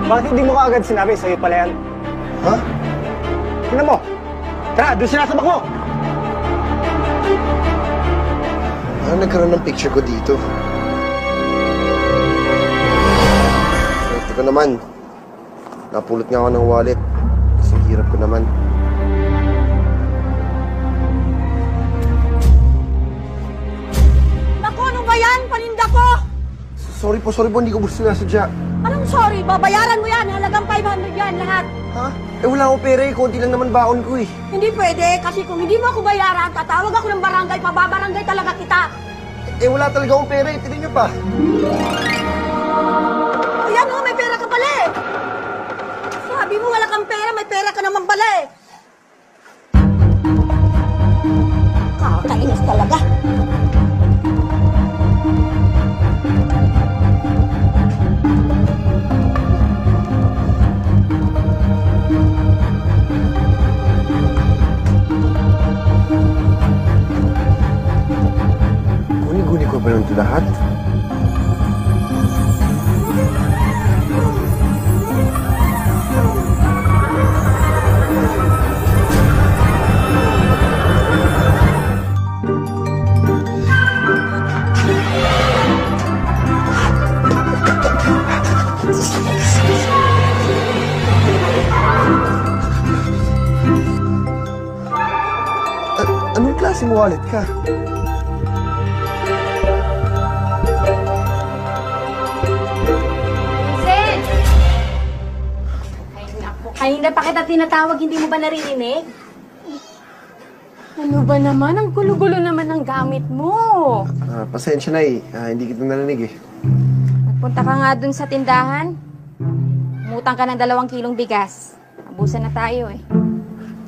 Bakit hindi mo kaagad sinabi? Sa'yo pala yan. Ha? Tingnan mo. Tara, doon sinasabak mo. Ano nagkaroon ng picture ko dito? Swerte ko naman. Napulot nga ako ng wallet. Kasi hirap ko naman. Naku, ano ba yan? Paninda ko! Sorry po, hindi ko gusto sinasadya. Anong sorry? Babayaran mo yan. Halagang 500 yan lahat. Ha? Eh wala akong pera eh. Konti lang naman baon ko eh. Hindi pwede kasi kung hindi mo ako bayaran, tatawag ako ng barangay, pababarangay talaga kita. Eh wala talaga akong pera eh. Tignan niyo pa. Ayan oh, may pera ka pala eh. Sabi mo wala kang pera, may pera ka naman pala eh. Kakainis talaga. Guni-guni ko ba nito lahat? Anong klaseng wallet ka? Vincent! Ay, naku. Kanina pa kita tinatawag, hindi mo ba naririnig? Ano ba naman? Ang gulo-gulo naman ng gamit mo. Pasensya na eh. Hindi kita narinig eh. Nagpunta ka nga dun sa tindahan. Umutang ka ng 2 kilong bigas. Abusan na tayo eh.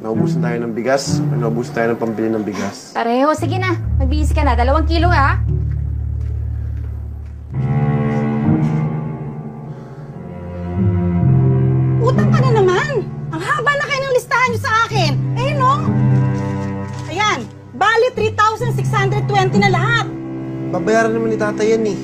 Naubusan tayo ng bigas. Naubusan tayo ng pambili ng bigas. Pareho, sige na. Magbihis ka na. 2 kilo ha. Utang ka na naman. Ang haba na kayo ng listahan nyo sa akin. Eh no? Ayan, bali 3,620 na lahat. Babayaran naman ni tatay yan eh.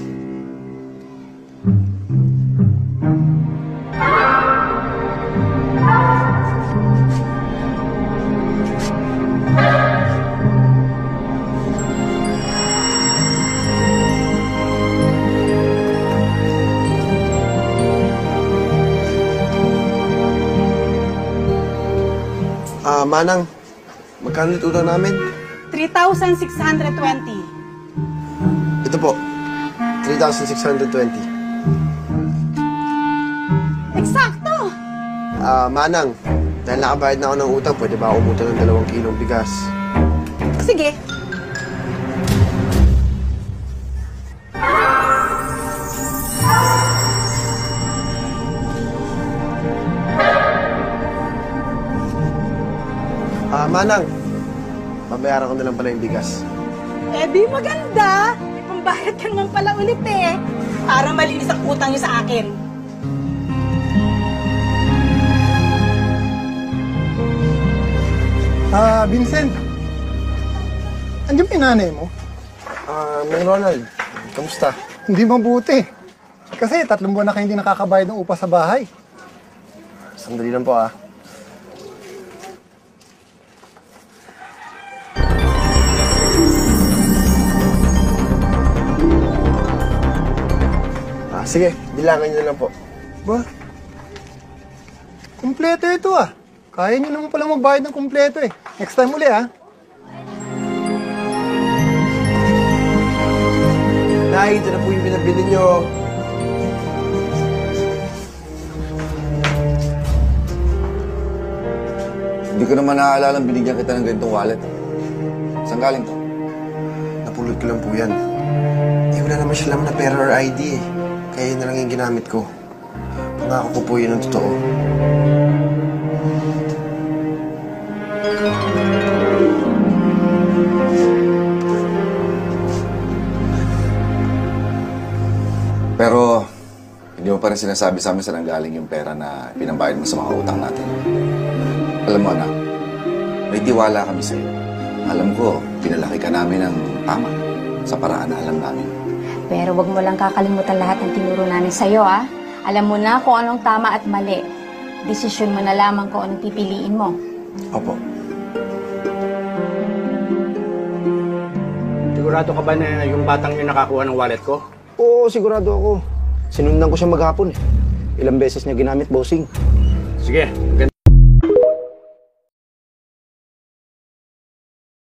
Manang, magkano ulit utang namin? 3,620. Ito po, 3,620. Eksakto! Manang, dahil nakabayad na ako ng utang, pwede ba ako umutang ng 2 kilong bigas? Sige. Manang, babayaran ko na lang pala yung bigas. Eh di maganda. May pambayad ka naman pala ulit eh. Para malinis ang utang niyo sa akin. Vincent. Andiyan pa yung nanay mo? Mang Ronald, kamusta? Hindi mabuti. Kasi 3 buwan na kayo hindi nakakabayad ng upa sa bahay. Sandali lang po Sige, bilangan niyo na lang po. Ba? Kumpleto ito Kaya nyo naman pala magbayad ng kumpleto eh. Next time uli Nay, ito na po yung binabili niyo. Hindi ko naman naaalala binigyan kita ng ganitong wallet. Saan galing to? Napulot ko lang po yan. Eh, wala naman siya laman na pera or ID eh. Kaya yun na lang yung ginamit ko. Pangako ko po yun ang totoo. Pero, hindi mo pa rin sinasabi sa amin saan galing yung pera na pinambayad mo sa mga utang natin. Alam mo, anak, may tiwala kami sa'yo. Alam ko, pinalaki ka namin ng tama sa paraan na alam namin. Pero wag mo lang kakalimutan lahat ng tinuro namin sa'yo, Alam mo na kung anong tama at mali. Desisyon mo na lamang kung anong pipiliin mo. Opo. Sigurado ka ba na yung batang yun nakakuha ng wallet ko? Oo, sigurado ako. Sinundan ko siya maghapon eh. Ilang beses niya ginamit, bossing. Sige,